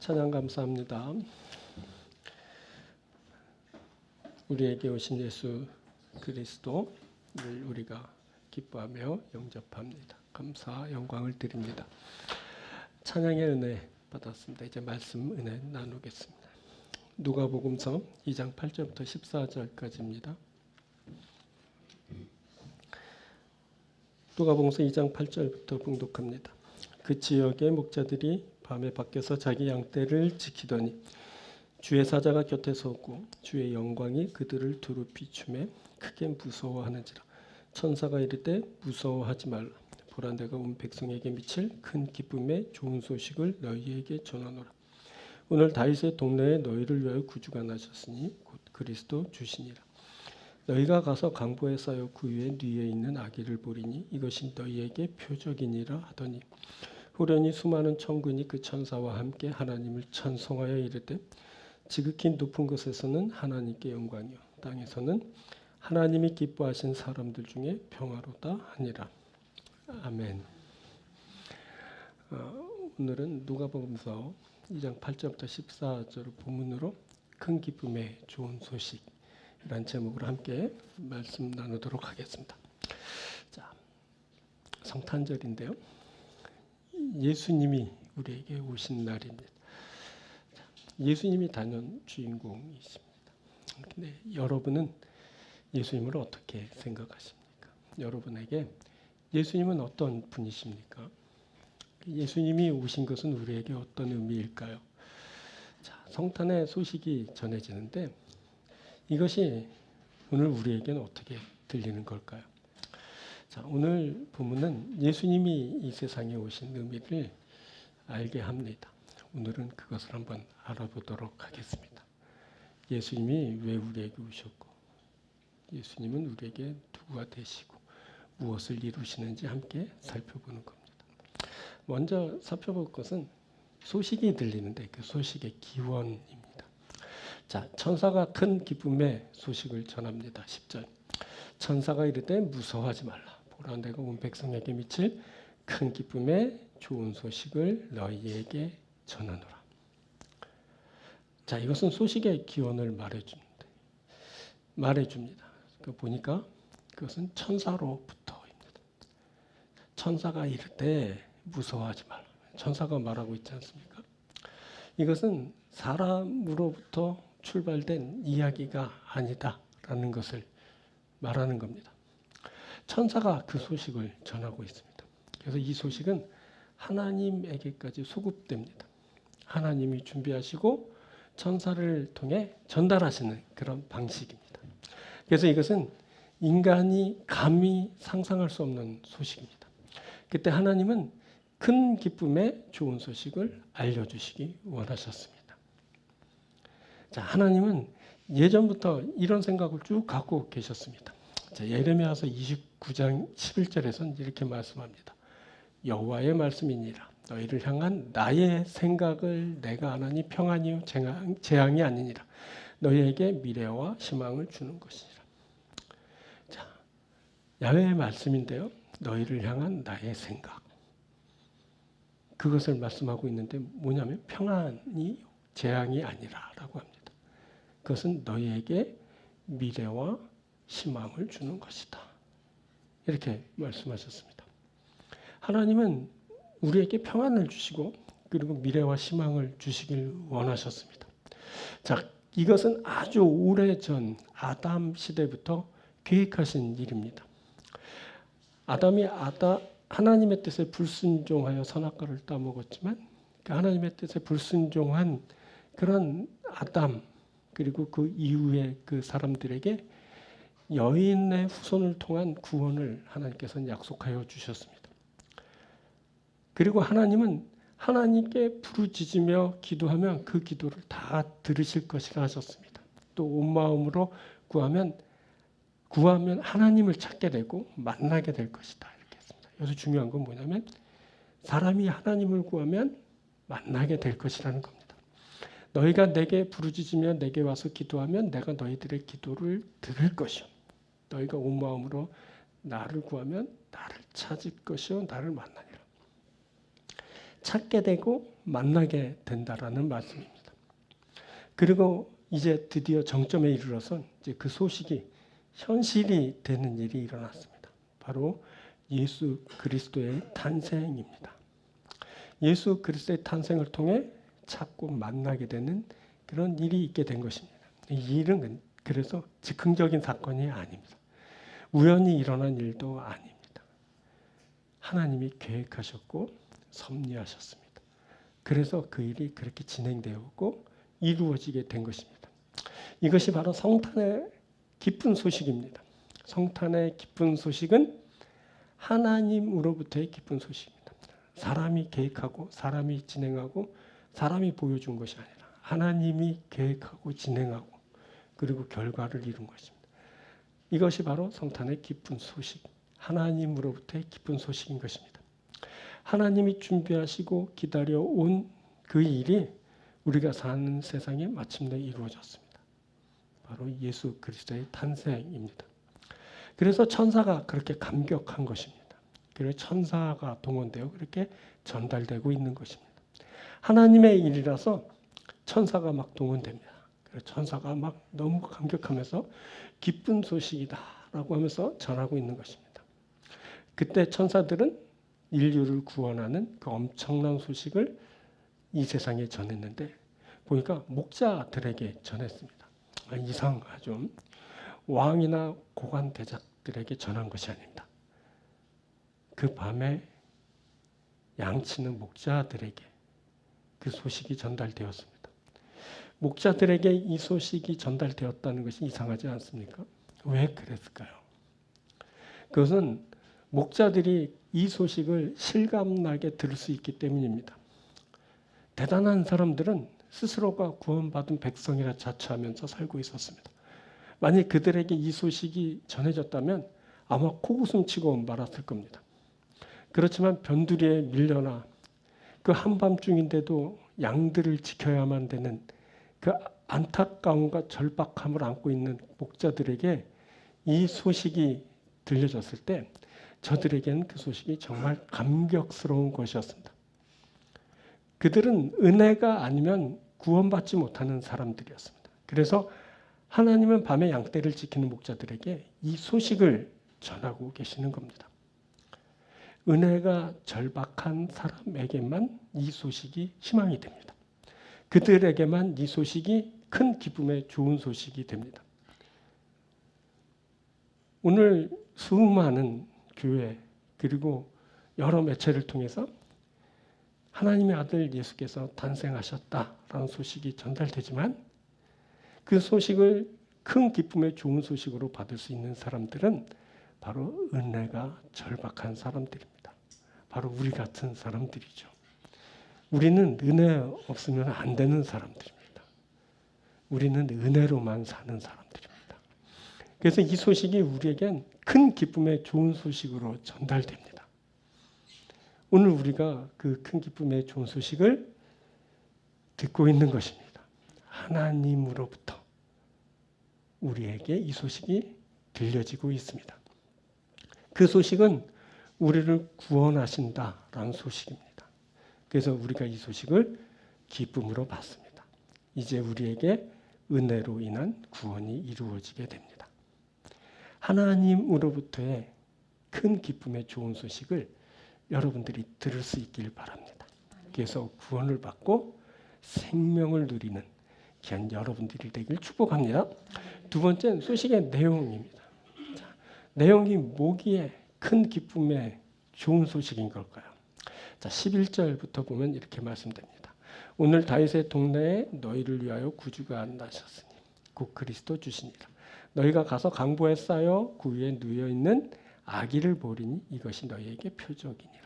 찬양 감사합니다. 우리에게 오신 예수 그리스도를 우리가 기뻐하며 영접합니다. 감사 영광을 드립니다. 찬양의 은혜 받았습니다. 이제 말씀 은혜 나누겠습니다. 누가복음서 2장 8절부터 14절까지입니다. 누가복음서 2장 8절부터 봉독합니다. 그 지역의 목자들이 밤에 밖에서 자기 양떼를 지키더니 주의 사자가 곁에 섰고 주의 영광이 그들을 두루 비추매 크게 무서워하는지라. 천사가 이르되 무서워하지 말라. 보라 내가 온 백성에게 미칠 큰 기쁨의 좋은 소식을 너희에게 전하노라. 오늘 다윗의 동네에 너희를 위하여 구주가 나셨으니 곧 그리스도 주시니라. 너희가 가서 강보에 쌓여 그 위에 있는 아기를 보리니 이것이 너희에게 표적이니라 하더니 후련히 수많은 천군이 그 천사와 함께 하나님을 찬송하여 이르되 지극히 높은 곳에서는 하나님께 영광이요 땅에서는 하나님이 기뻐하신 사람들 중에 평화로다 하니라. 아멘. 오늘은 누가복음서 2장 8절부터 14절 본문으로 큰 기쁨의 좋은 소식이라는 제목으로 함께 말씀 나누도록 하겠습니다. 자, 성탄절인데요. 예수님이 우리에게 오신 날입니다. 예수님이 단연 주인공이십니다. 근데 여러분은 예수님을 어떻게 생각하십니까? 여러분에게 예수님은 어떤 분이십니까? 예수님이 오신 것은 우리에게 어떤 의미일까요? 자, 성탄의 소식이 전해지는데 이것이 오늘 우리에게는 어떻게 들리는 걸까요? 자, 오늘 본문은 예수님이 이 세상에 오신 의미를 알게 합니다. 오늘은 그것을 한번 알아보도록 하겠습니다. 예수님이 왜 우리에게 오셨고 예수님은 우리에게 누구가 되시고 무엇을 이루시는지 함께 살펴보는 겁니다. 먼저 살펴볼 것은 소식이 들리는데 그 소식의 기원입니다. 자, 천사가 큰 기쁨의 소식을 전합니다. 10절. 천사가 이르되 무서워하지 말라. 보라 내가 온 백성에게 미칠 큰 기쁨의 좋은 소식을 너희에게 전하노라. 자, 이것은 소식의 기원을 말해줍니다. 보니까 그것은 천사로부터입니다. 천사가 이르되 무서워하지 말라. 천사가 말하고 있지 않습니까? 이것은 사람으로부터 출발된 이야기가 아니다라는 것을 말하는 겁니다. 천사가 그 소식을 전하고 있습니다. 그래서 이 소식은 하나님에게까지 소급됩니다. 하나님이 준비하시고 천사를 통해 전달하시는 그런 방식입니다. 그래서 이것은 인간이 감히 상상할 수 없는 소식입니다. 그때 하나님은 큰 기쁨의 좋은 소식을 알려주시기 원하셨습니다. 자, 하나님은 예전부터 이런 생각을 쭉 갖고 계셨습니다. 자, 예레미야서 29장 11절에서는 이렇게 말씀합니다. 여호와의 말씀이니라. 너희를 향한 나의 생각을 내가 아나니 평안이요 재앙이 아니니라. 너희에게 미래와 희망을 주는 것이니라. 자, 야훼의 말씀인데요. 너희를 향한 나의 생각. 그것을 말씀하고 있는데 뭐냐면 평안이 재앙이 아니라라고 합니다. 그것은 너희에게 미래와 희망을 주는 것이다. 이렇게 말씀하셨습니다. 하나님은 우리에게 평안을 주시고 그리고 미래와 희망을 주시길 원하셨습니다. 자, 이것은 아주 오래전 아담 시대부터 계획하신 일입니다. 아담이 하나님의 뜻에 불순종하여 선악과를 따먹었지만 그 하나님의 뜻에 불순종한 그런 아담 그리고 그 이후의 그 사람들에게 여인의 후손을 통한 구원을 하나님께서는 약속하여 주셨습니다. 그리고 하나님은 하나님께 부르짖으며 기도하면 그 기도를 다 들으실 것이라 하셨습니다. 또 온 마음으로 구하면 하나님을 찾게 되고 만나게 될 것이다. 이렇게 했습니다. 여기서 중요한 건 뭐냐면 사람이 하나님을 구하면 만나게 될 것이라는 겁니다. 너희가 내게 부르짖으며 내게 와서 기도하면 내가 너희들의 기도를 들을 것이요. 너희가 온 마음으로 나를 구하면 나를 찾을 것이요 나를 만나니라. 찾게 되고 만나게 된다라는 말씀입니다. 그리고 이제 드디어 정점에 이르러서 이제 그 소식이 현실이 되는 일이 일어났습니다. 바로 예수 그리스도의 탄생입니다. 예수 그리스도의 탄생을 통해 찾고 만나게 되는 그런 일이 있게 된 것입니다. 이 일은 그래서 즉흥적인 사건이 아닙니다. 우연히 일어난 일도 아닙니다. 하나님이 계획하셨고 섭리하셨습니다. 그래서 그 일이 그렇게 진행되었고 이루어지게 된 것입니다. 이것이 바로 성탄의 기쁜 소식입니다. 성탄의 기쁜 소식은 하나님으로부터의 기쁜 소식입니다. 사람이 계획하고 사람이 진행하고 사람이 보여준 것이 아니라 하나님이 계획하고 진행하고 그리고 결과를 이룬 것입니다. 이것이 바로 성탄의 기쁜 소식, 하나님으로부터의 기쁜 소식인 것입니다. 하나님이 준비하시고 기다려온 그 일이 우리가 사는 세상에 마침내 이루어졌습니다. 바로 예수 그리스도의 탄생입니다. 그래서 천사가 그렇게 감격한 것입니다. 그래서 천사가 동원되어 그렇게 전달되고 있는 것입니다. 하나님의 일이라서 천사가 막 동원됩니다. 그래서 천사가 막 너무 감격하면서 기쁜 소식이다라고 하면서 전하고 있는 것입니다. 그때 천사들은 인류를 구원하는 그 엄청난 소식을 이 세상에 전했는데 보니까 목자들에게 전했습니다. 이상하죠. 왕이나 고관 대작들에게 전한 것이 아닙니다. 그 밤에 양치는 목자들에게 그 소식이 전달되었습니다. 목자들에게 이 소식이 전달되었다는 것이 이상하지 않습니까? 왜 그랬을까요? 그것은 목자들이 이 소식을 실감나게 들을 수 있기 때문입니다. 대단한 사람들은 스스로가 구원받은 백성이라 자처하면서 살고 있었습니다. 만약 그들에게 이 소식이 전해졌다면 아마 코웃음치고 말았을 겁니다. 그렇지만 변두리에 밀려나 그 한밤중인데도 양들을 지켜야만 되는 그 안타까움과 절박함을 안고 있는 목자들에게 이 소식이 들려졌을 때 저들에게는 그 소식이 정말 감격스러운 것이었습니다. 그들은 은혜가 아니면 구원받지 못하는 사람들이었습니다. 그래서 하나님은 밤에 양떼를 지키는 목자들에게 이 소식을 전하고 계시는 겁니다. 은혜가 절박한 사람에게만 이 소식이 희망이 됩니다. 그들에게만 이 소식이 큰 기쁨의 좋은 소식이 됩니다. 오늘 수많은 교회 그리고 여러 매체를 통해서 하나님의 아들 예수께서 탄생하셨다라는 소식이 전달되지만 그 소식을 큰 기쁨의 좋은 소식으로 받을 수 있는 사람들은 바로 은혜가 절박한 사람들입니다. 바로 우리 같은 사람들이죠. 우리는 은혜 없으면 안 되는 사람들입니다. 우리는 은혜로만 사는 사람들입니다. 그래서 이 소식이 우리에겐 큰 기쁨의 좋은 소식으로 전달됩니다. 오늘 우리가 그 큰 기쁨의 좋은 소식을 듣고 있는 것입니다. 하나님으로부터 우리에게 이 소식이 들려지고 있습니다. 그 소식은 우리를 구원하신다라는 소식입니다. 그래서 우리가 이 소식을 기쁨으로 받습니다. 이제 우리에게 은혜로 인한 구원이 이루어지게 됩니다. 하나님으로부터의 큰 기쁨의 좋은 소식을 여러분들이 들을 수 있길 바랍니다. 그래서 구원을 받고 생명을 누리는 귀한 여러분들이 되길 축복합니다. 두 번째는 소식의 내용입니다. 자, 내용이 뭐기에 큰 기쁨의 좋은 소식인 걸까요? 자, 11절부터 보면 이렇게 말씀됩니다. 오늘 다윗의 동네에 너희를 위하여 구주가 나셨으니 곧 그리스도 주시니라. 너희가 가서 강보에 쌓여 그 위에 누워 있는 아기를 보리니 이것이 너희에게 표적이니라.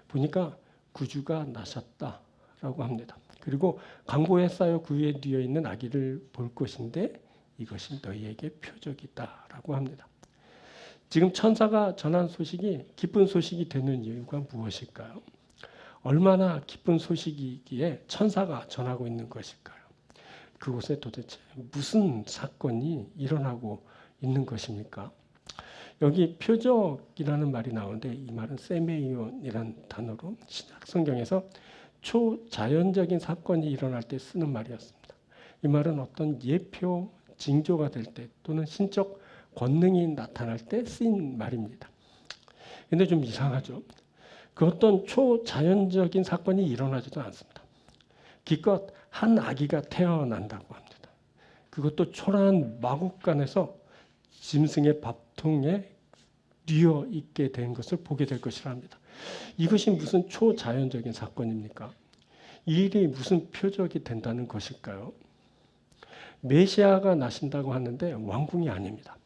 보니까 구주가 나셨다라고 합니다. 그리고 강보에 쌓여 그 위에 누워 있는 아기를 볼 것인데 이것이 너희에게 표적이다라고 합니다. 지금 천사가 전한 소식이 기쁜 소식이 되는 이유가 무엇일까요? 얼마나 기쁜 소식이기에 천사가 전하고 있는 것일까요? 그곳에 도대체 무슨 사건이 일어나고 있는 것입니까? 여기 표적이라는 말이 나오는데 이 말은 세메이온이라는 단어로 신약 성경에서 초자연적인 사건이 일어날 때 쓰는 말이었습니다. 이 말은 어떤 예표, 징조가 될 때 또는 신적 권능이 나타날 때 쓰인 말입니다. 근데 좀 이상하죠. 그 어떤 초자연적인 사건이 일어나지도 않습니다. 기껏 한 아기가 태어난다고 합니다. 그것도 초라한 마국간에서 짐승의 밥통에 뉘어 있게 된 것을 보게 될 것이라 합니다. 이것이 무슨 초자연적인 사건입니까? 이 일이 무슨 표적이 된다는 것일까요? 메시아가 나신다고 하는데 왕궁이 아닙니다.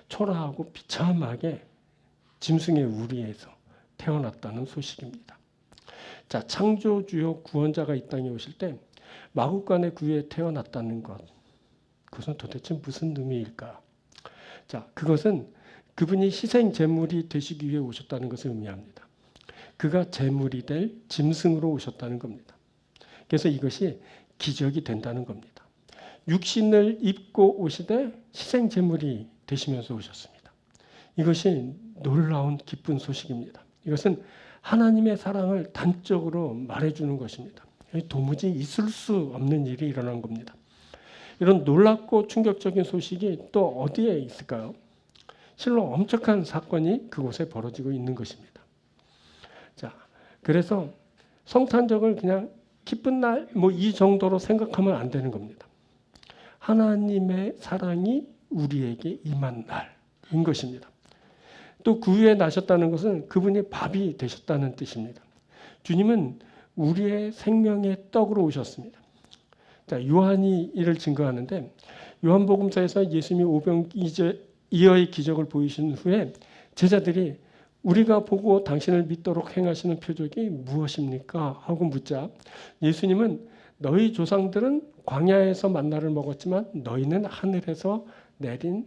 초라하고 비참하게 짐승의 우리에서 태어났다는 소식입니다. 자, 창조주요 구원자가 이 땅에 오실 때 마국간의 구유에 태어났다는 것, 그것은 도대체 무슨 의미일까? 자, 그것은 그분이 희생 제물이 되시기 위해 오셨다는 것을 의미합니다. 그가 제물이 될 짐승으로 오셨다는 겁니다. 그래서 이것이 기적이 된다는 겁니다. 육신을 입고 오시되 희생 제물이 되시면서 오셨습니다. 이것이 놀라운 기쁜 소식입니다. 이것은 하나님의 사랑을 단적으로 말해주는 것입니다. 도무지 있을 수 없는 일이 일어난 겁니다. 이런 놀랍고 충격적인 소식이 또 어디에 있을까요? 실로 엄청난 사건이 그곳에 벌어지고 있는 것입니다. 자, 그래서 성탄절을 그냥 기쁜 날 뭐 이 정도로 생각하면 안 되는 겁니다. 하나님의 사랑이 우리에게 임한 날인 것입니다. 또 그 위에 나셨다는 것은 그분이 밥이 되셨다는 뜻입니다. 주님은 우리의 생명의 떡으로 오셨습니다. 자, 요한이 이를 증거하는데 요한복음서에서 예수님이 오병이어의 기적을 보이신 후에 제자들이 우리가 보고 당신을 믿도록 행하시는 표적이 무엇입니까? 하고 묻자 예수님은 너희 조상들은 광야에서 만나를 먹었지만 너희는 하늘에서 내린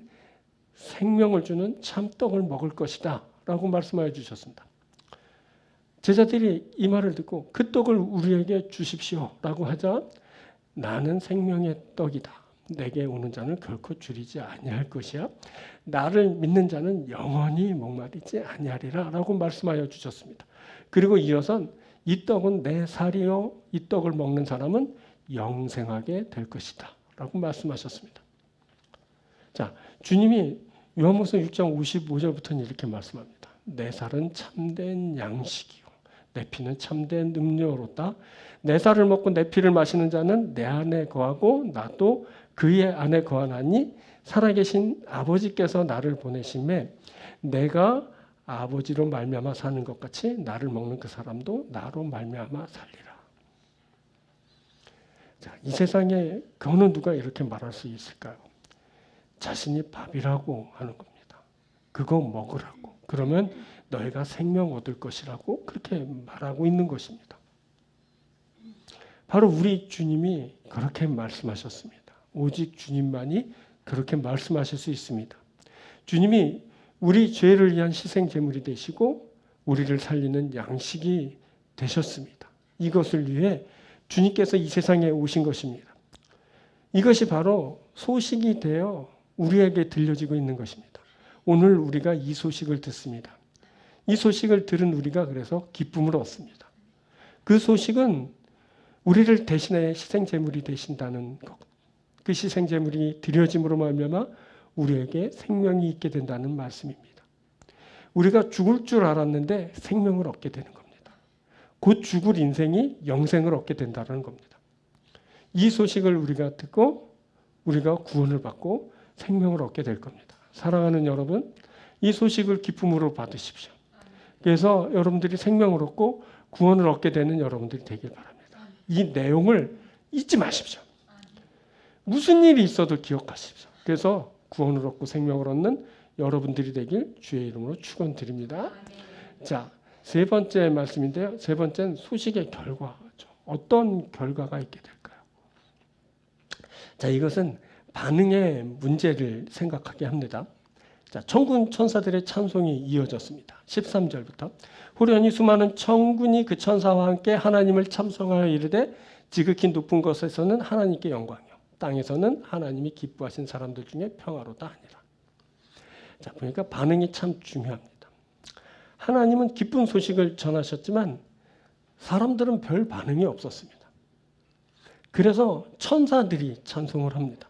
생명을 주는 참떡을 먹을 것이다 라고 말씀하여 주셨습니다. 제자들이 이 말을 듣고 그 떡을 우리에게 주십시오 라고 하자 나는 생명의 떡이다. 내게 오는 자는 결코 줄이지 아니할 것이야. 나를 믿는 자는 영원히 목마르지 아니하리라 라고 말씀하여 주셨습니다. 그리고 이어선 이 떡은 내 살이요 이 떡을 먹는 사람은 영생하게 될 것이다 라고 말씀하셨습니다. 자, 주님이 요한복음 6장 55절부터는 이렇게 말씀합니다. 내 살은 참된 양식이요 내 피는 참된 음료로다. 내 살을 먹고 내 피를 마시는 자는 내 안에 거하고 나도 그의 안에 거하나니 살아계신 아버지께서 나를 보내심에 내가 아버지로 말미암아 사는 것 같이 나를 먹는 그 사람도 나로 말미암아 살리라. 자, 이 세상에 어느 누가 이렇게 말할 수 있을까요? 자신이 밥이라고 하는 겁니다. 그거 먹으라고. 그러면 너희가 생명 얻을 것이라고 그렇게 말하고 있는 것입니다. 바로 우리 주님이 그렇게 말씀하셨습니다. 오직 주님만이 그렇게 말씀하실 수 있습니다. 주님이 우리 죄를 위한 희생 제물이 되시고 우리를 살리는 양식이 되셨습니다. 이것을 위해 주님께서 이 세상에 오신 것입니다. 이것이 바로 소식이 되어 우리에게 들려지고 있는 것입니다. 오늘 우리가 이 소식을 듣습니다. 이 소식을 들은 우리가 그래서 기쁨을 얻습니다. 그 소식은 우리를 대신해 희생 제물이 되신다는 것. 그 희생 제물이 드려짐으로 말미암아 우리에게 생명이 있게 된다는 말씀입니다. 우리가 죽을 줄 알았는데 생명을 얻게 되는 겁니다. 곧 죽을 인생이 영생을 얻게 된다는 겁니다. 이 소식을 우리가 듣고 우리가 구원을 받고 생명을 얻게 될 겁니다. 사랑하는 여러분, 이 소식을 기쁨으로 받으십시오. 그래서 여러분들이 생명을 얻고 구원을 얻게 되는 여러분들이 되길 바랍니다. 이 내용을 잊지 마십시오. 무슨 일이 있어도 기억하십시오. 그래서 구원을 얻고 생명을 얻는 여러분들이 되길 주의 이름으로 축원드립니다. 자, 세 번째 말씀인데요. 세 번째는 소식의 결과죠. 어떤 결과가 있게 될까요? 자, 이것은 반응의 문제를 생각하게 합니다. 자, 천군 천사들의 찬송이 이어졌습니다. 13절부터 후련히 수많은 천군이 그 천사와 함께 하나님을 참송하여 이르되 지극히 높은 곳에서는 하나님께 영광이요 땅에서는 하나님이 기뻐하신 사람들 중에 평화로다 하니라. 자, 보니까 반응이 참 중요합니다. 하나님은 기쁜 소식을 전하셨지만 사람들은 별 반응이 없었습니다. 그래서 천사들이 찬송을 합니다.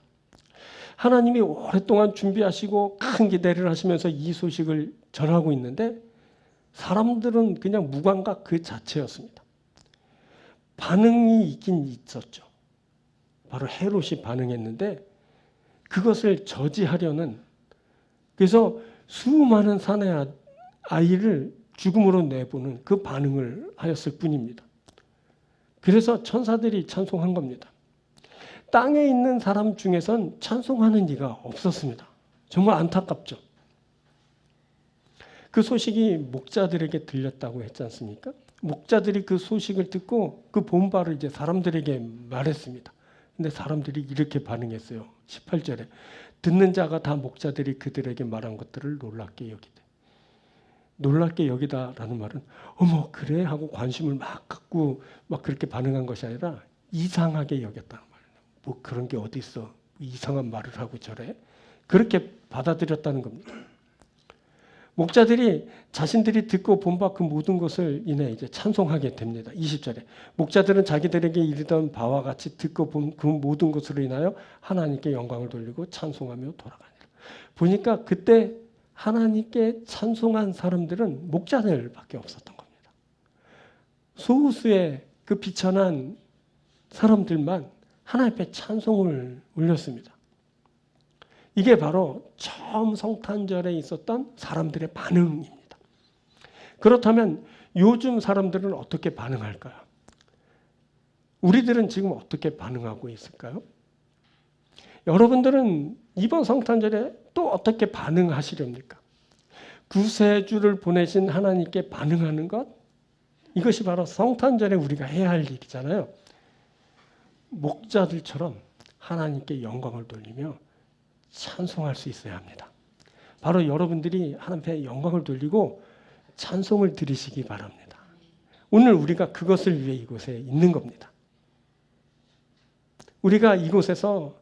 하나님이 오랫동안 준비하시고 큰 기대를 하시면서 이 소식을 전하고 있는데 사람들은 그냥 무감각 그 자체였습니다. 반응이 있긴 있었죠. 바로 헤롯이 반응했는데 그것을 저지하려는, 그래서 수많은 사내 아이를 죽음으로 내보는 그 반응을 하였을 뿐입니다. 그래서 천사들이 찬송한 겁니다. 땅에 있는 사람 중에선 찬송하는 이가 없었습니다. 정말 안타깝죠. 그 소식이 목자들에게 들렸다고 했지 않습니까? 목자들이 그 소식을 듣고 그 본 바를 이제 사람들에게 말했습니다. 근데 사람들이 이렇게 반응했어요. 18절에 듣는 자가 다 목자들이 그들에게 말한 것들을 놀랍게 여기되. 놀랍게 여기다라는 말은 어머 그래 하고 관심을 막 갖고 막 그렇게 반응한 것이 아니라 이상하게 여겼다는 말이에요. 뭐 그런 게 어디 있어? 이상한 말을 하고 저래? 그렇게 받아들였다는 겁니다. 목자들이 자신들이 듣고 본 바 그 모든 것을 인해 이제 찬송하게 됩니다. 20절에 목자들은 자기들에게 이르던 바와 같이 듣고 본 그 모든 것으로 인하여 하나님께 영광을 돌리고 찬송하며 돌아가니라. 보니까 그때 하나님께 찬송한 사람들은 목자들밖에 없었던 겁니다. 소수의 그 비천한 사람들만 하나님 앞에 찬송을 올렸습니다. 이게 바로 처음 성탄절에 있었던 사람들의 반응입니다. 그렇다면 요즘 사람들은 어떻게 반응할까요? 우리들은 지금 어떻게 반응하고 있을까요? 여러분들은 이번 성탄절에 또 어떻게 반응하시렵니까? 구세주를 보내신 하나님께 반응하는 것, 이것이 바로 성탄절에 우리가 해야 할 일이잖아요. 목자들처럼 하나님께 영광을 돌리며 찬송할 수 있어야 합니다. 바로 여러분들이 하나님 앞에 영광을 돌리고 찬송을 드리시기 바랍니다. 오늘 우리가 그것을 위해 이곳에 있는 겁니다. 우리가 이곳에서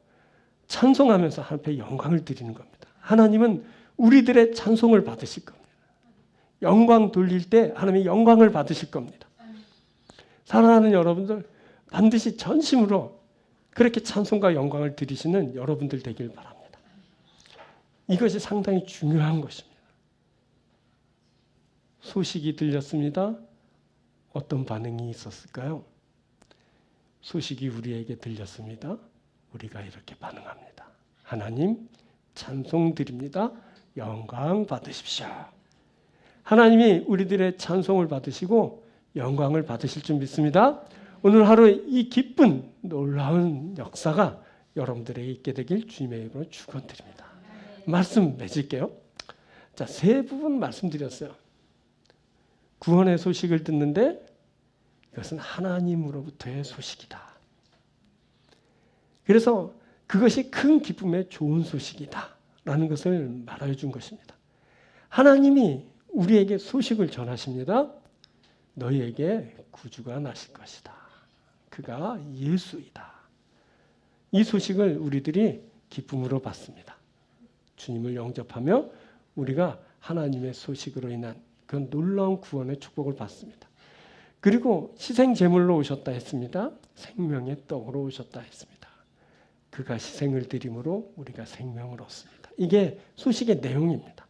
찬송하면서 하나님 앞에 영광을 드리는 겁니다. 하나님은 우리들의 찬송을 받으실 겁니다. 영광 돌릴 때 하나님의 영광을 받으실 겁니다. 사랑하는 여러분들, 반드시 전심으로 그렇게 찬송과 영광을 드리시는 여러분들 되길 바랍니다. 이것이 상당히 중요한 것입니다. 소식이 들렸습니다. 어떤 반응이 있었을까요? 소식이 우리에게 들렸습니다. 우리가 이렇게 반응합니다. 하나님 찬송 드립니다. 영광 받으십시오. 하나님이 우리들의 찬송을 받으시고 영광을 받으실 줄 믿습니다. 오늘 하루 이 기쁜 놀라운 역사가 여러분들에게 있게 되길 주님의 이름으로 축원드립니다. 말씀 맺을게요. 자, 세 부분 말씀드렸어요. 구원의 소식을 듣는데 이것은 하나님으로부터의 소식이다. 그래서 그것이 큰 기쁨의 좋은 소식이다 라는 것을 말해 준 것입니다. 하나님이 우리에게 소식을 전하십니다. 너희에게 구주가 나실 것이다. 그가 예수이다. 이 소식을 우리들이 기쁨으로 받습니다. 주님을 영접하며 우리가 하나님의 소식으로 인한 그런 놀라운 구원의 축복을 받습니다. 그리고 희생 제물로 오셨다 했습니다. 생명의 떡으로 오셨다 했습니다. 그가 희생을 드림으로 우리가 생명을 얻습니다. 이게 소식의 내용입니다.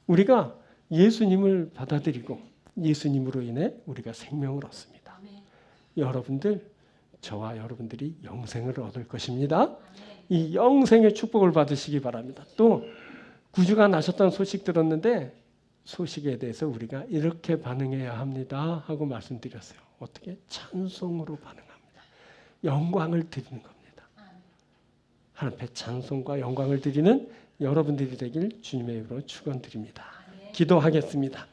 우리가 예수님을 받아들이고 예수님으로 인해 우리가 생명을 얻습니다. 여러분들, 저와 여러분들이 영생을 얻을 것입니다. 이 영생의 축복을 받으시기 바랍니다. 또 구주가 나셨다는 소식 들었는데 소식에 대해서 우리가 이렇게 반응해야 합니다 하고 말씀드렸어요. 어떻게? 찬송으로 반응합니다. 영광을 드리는 겁니다. 하나님 앞에 찬송과 영광을 드리는 여러분들이 되길 주님의 이름으로 축원드립니다. 기도하겠습니다.